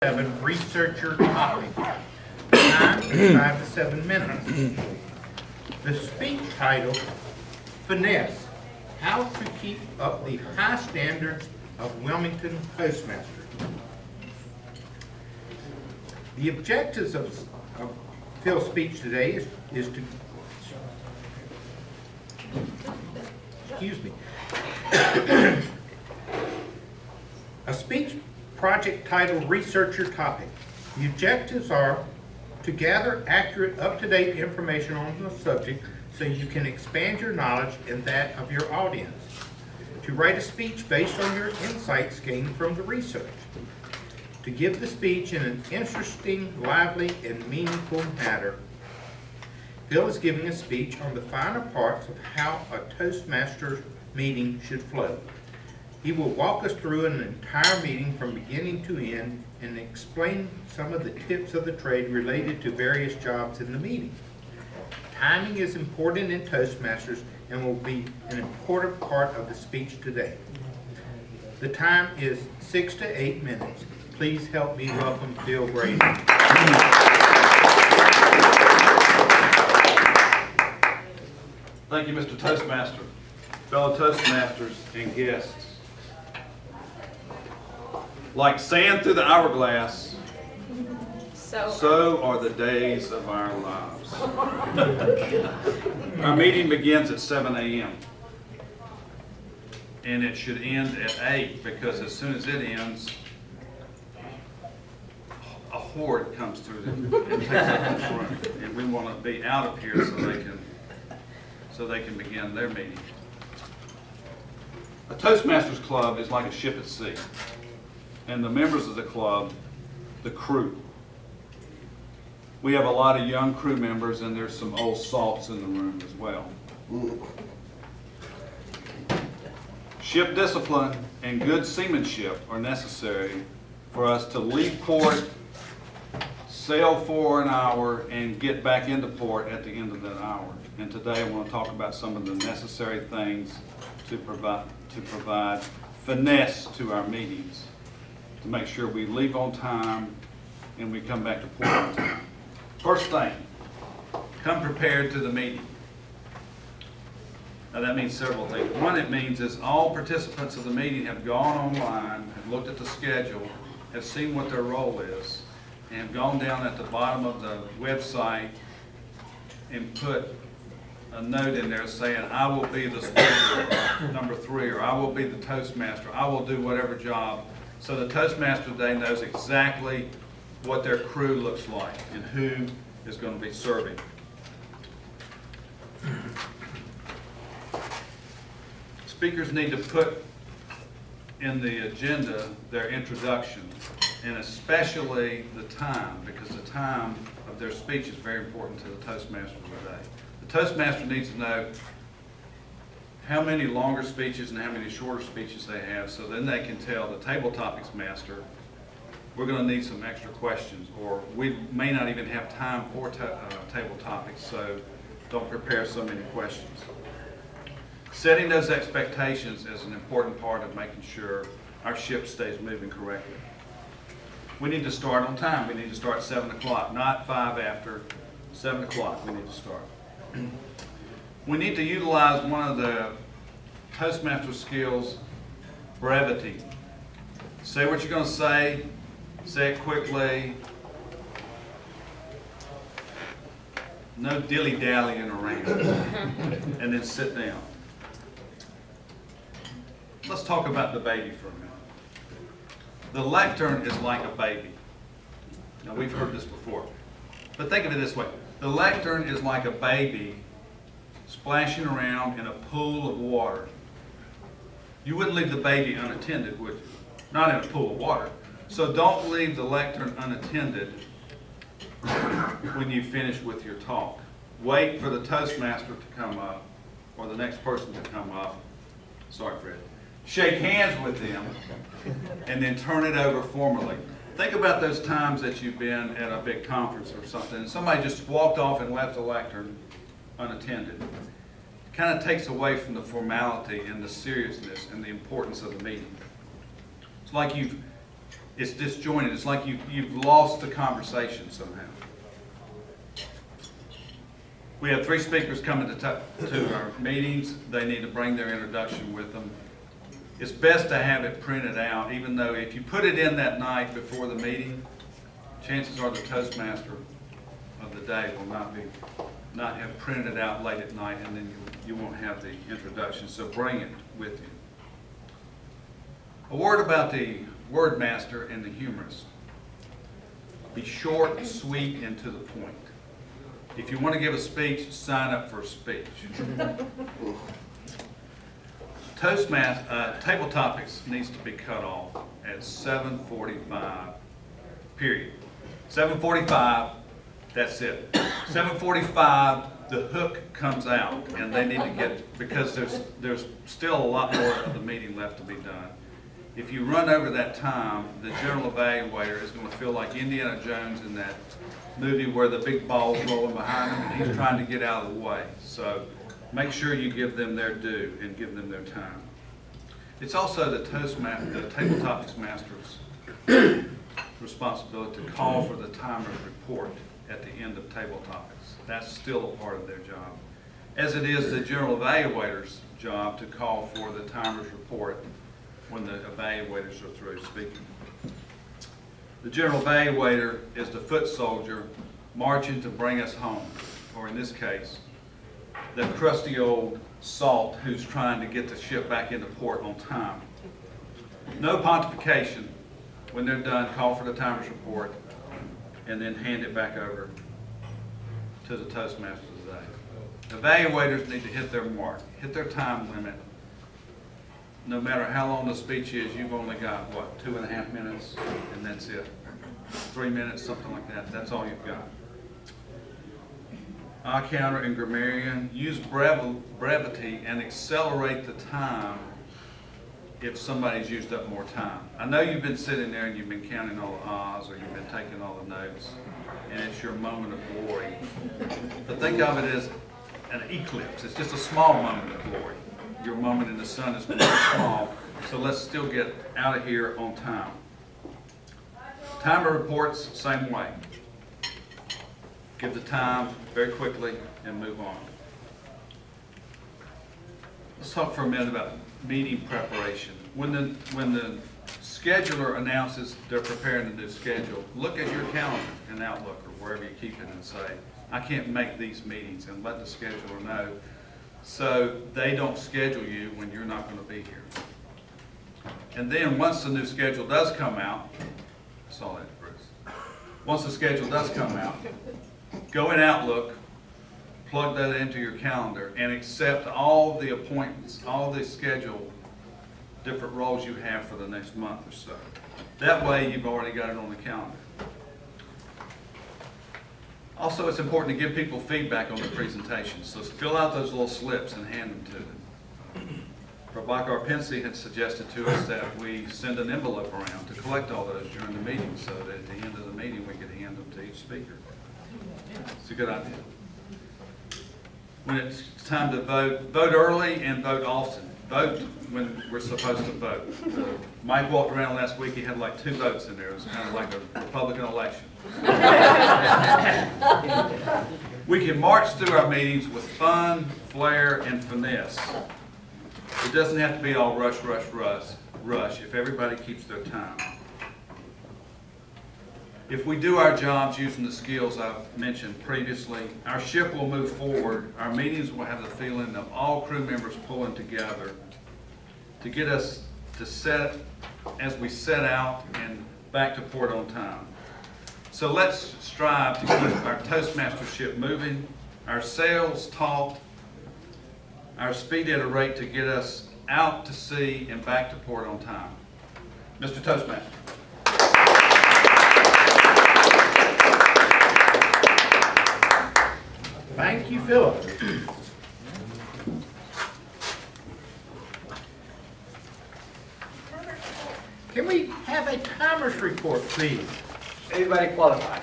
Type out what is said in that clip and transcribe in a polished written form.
Researcher topic. Time is 5 to 7 minutes. The speech title, Finesse, How to Keep Up the High Standards of Wilmington Toastmasters. The objectives of Phil's speech today is to, excuse me, a speech project titled Researcher Topic. The objectives are to gather accurate, up-to-date information on the subject so you can expand your knowledge and that of your audience. To write a speech based on your insights gained from the research. To give the speech in an interesting, lively, and meaningful manner. Phil is giving a speech on the finer parts of how a Toastmasters meeting should flow. He will walk us through an entire meeting from beginning to end and explain some of the tips of the trade related to various jobs in the meeting. Timing is important in Toastmasters and will be an important part of the speech today. The time is 6 to 8 minutes. Please help me welcome Phil Brady. Thank you, Mr. Toastmaster, fellow Toastmasters, and guests. Like sand through the hourglass, so are the days of our lives. Our meeting begins at 7 a.m. and it should end at 8 because as soon as it ends, a horde comes through and takes up this room, and we want to be out of here so they can begin their meeting. A Toastmasters club is like a ship at sea. And the members of the club, the crew. We have a lot of young crew members and there's some old salts in the room as well. Ship discipline and good seamanship are necessary for us to leave port, sail for an hour, and get back into port at the end of that hour. And today I want to talk about some of the necessary things to provide finesse to our meetings, to make sure we leave on time and we come back to port on time. First thing, come prepared to the meeting. Now that means several things. One, it means is all participants of the meeting have gone online, have looked at the schedule, have seen what their role is, and have gone down at the bottom of the website and put a note in there saying, I will be the speaker, number 3, or I will be the Toastmaster, I will do whatever job. So the Toastmaster today knows exactly what their crew looks like and who is going to be serving. Speakers need to put in the agenda their introduction, and especially the time, because the time of their speech is very important to the Toastmaster today. The Toastmaster needs to know how many longer speeches and how many shorter speeches they have, so then they can tell the table topics master, we're going to need some extra questions, or we may not even have time for table topics, so don't prepare so many questions. Setting those expectations is an important part of making sure our ship stays moving correctly. We need to start on time. We need to start at 7 o'clock, not 5 after. 7 o'clock we need to start. We need to utilize one of the Toastmaster skills, brevity. Say what you're going to say it quickly. No dilly-dallying around. And then sit down. Let's talk about the baby for a minute. The lectern is like a baby. Now we've heard this before. But think of it this way. The lectern is like a baby splashing around in a pool of water. You wouldn't leave the baby unattended, would you? Not in a pool of water. So don't leave the lectern unattended when you finish with your talk. Wait for the Toastmaster to come up, or the next person to come up. Sorry, Fred. Shake hands with them, and then turn it over formally. Think about those times that you've been at a big conference or something, and somebody just walked off and left the lectern unattended. It kind of takes away from the formality and the seriousness and the importance of the meeting. It's like it's disjointed. It's like you've lost the conversation somehow. We have 3 speakers coming to our meetings. They need to bring their introduction with them. It's best to have it printed out, even though if you put it in that night before the meeting, chances are the Toastmaster of the day will not have printed it out late at night, and then you won't have the introduction. So bring it with you. A word about the word master and the humorist. Be short, sweet, and to the point. If you want to give a speech, sign up for a speech. Table topics needs to be cut off at 7:45, period. 7:45, that's it. 7:45, the hook comes out, and they need to get, because there's still a lot more of the meeting left to be done. If you run over that time, the general evaluator is going to feel like Indiana Jones in that movie where the big ball's rolling behind him and he's trying to get out of the way. So make sure you give them their due and give them their time. It's also the Table Topics Master's responsibility to call for the timer's report at the end of Table Topics. That's still a part of their job. As it is the general evaluator's job to call for the timer's report when the evaluators are through speaking. The general evaluator is the foot soldier marching to bring us home, or in this case, the crusty old salt who's trying to get the ship back into port on time. No pontification. When they're done, call for the timer's report and then hand it back over to the Toastmasters today. Evaluators need to hit their mark, hit their time limit. No matter how long the speech is, you've only got, what, 2.5 minutes, and that's it. 3 minutes, something like that. That's all you've got. Eye counter and grammarian, use brevity and accelerate the time if somebody's used up more time. I know you've been sitting there and you've been counting all the ahs, or you've been taking all the notes, and it's your moment of glory. But think of it as an eclipse. It's just a small moment of glory. Your moment in the sun is going to be small, so let's still get out of here on time. Timer reports, same way. Give the time very quickly and move on. Let's talk for a minute about meeting preparation. When the scheduler announces they're preparing a new schedule, look at your calendar in Outlook or wherever you keep it and say, I can't make these meetings, and let the scheduler know, so they don't schedule you when you're not going to be here. And then once the new schedule does come out, I saw that, Bruce. Once the schedule does come out, go in Outlook, plug that into your calendar, and accept all the appointments, all the scheduled different roles you have for the next month or so. That way you've already got it on the calendar. Also, it's important to give people feedback on the presentation, so fill out those little slips and hand them to them. Prabhakar Pensy had suggested to us that we send an envelope around to collect all those during the meeting, so that at the end of the meeting we could hand them to each speaker. It's a good idea. When it's time to vote, vote early and vote often. Vote when we're supposed to vote. Mike walked around last week, he had like 2 votes in there. It was kind of like a Republican election. We can march through our meetings with fun, flair, and finesse. It doesn't have to be all rush, rush, rush if everybody keeps their time. If we do our jobs using the skills I've mentioned previously, our ship will move forward. Our meetings will have the feeling of all crew members pulling together to get us to as we set out and back to port on time. So let's strive to keep our Toastmastership moving, our sails taut, our speed at a rate to get us out to sea and back to port on time. Mr. Toastmaster. Thank you, Philip. Can we have a timer's report, please? Anybody qualified?